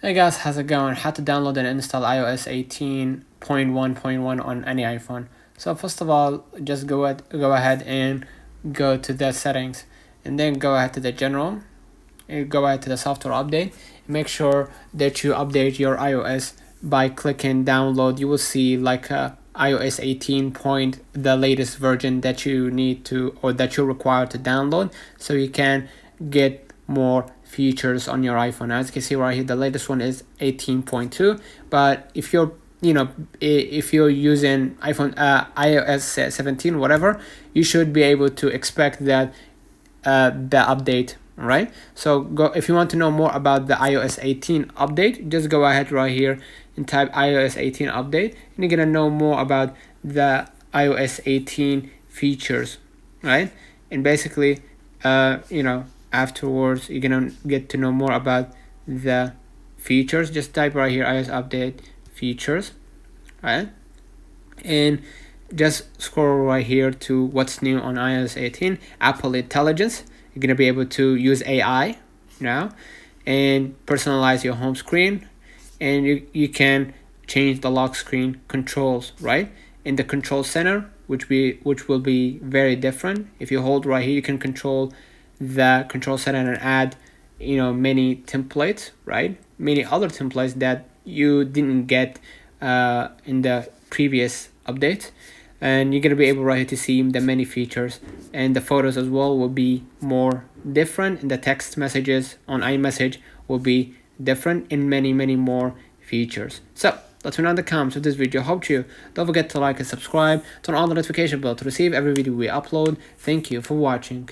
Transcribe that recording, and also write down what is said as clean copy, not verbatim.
Hey guys, how's it going? How to download and install iOS 18.1.1 on any iPhone. So first of all, just go ahead and go to the settings, and then go ahead to the general, and go ahead to the software update. Make sure that you update your iOS by clicking download. You will see like iOS 18 point, the latest version that you need to, or that you're required to download, so you can get more features on your iPhone. As you can see right here, the latest one is 18.2, but if you're using iPhone iOS 17, whatever, you should be able to expect that the update, right? So go, if you want to know more about the iOS 18 update, just go ahead right here and type iOS 18 update, and you're gonna know more about the iOS 18 features, right? And basically afterwards you're gonna get to know more about the features. Just type right here iOS update features, right? And just scroll right here to what's new on iOS 18. Apple Intelligence. You're gonna be able to use AI now and personalize your home screen, and you can change the lock screen controls, right? In the control center, which will be very different. If you hold right here, you can control the control center and add many templates, right? Many other templates that you didn't get in the previous update. And you're gonna be able right here to see the many features, and the photos as well will be more different, and the text messages on iMessage will be different, and many more features. So let me know in the comments if this video helped you. Don't forget to like and subscribe, turn on the notification bell to receive every video we upload. Thank you for watching.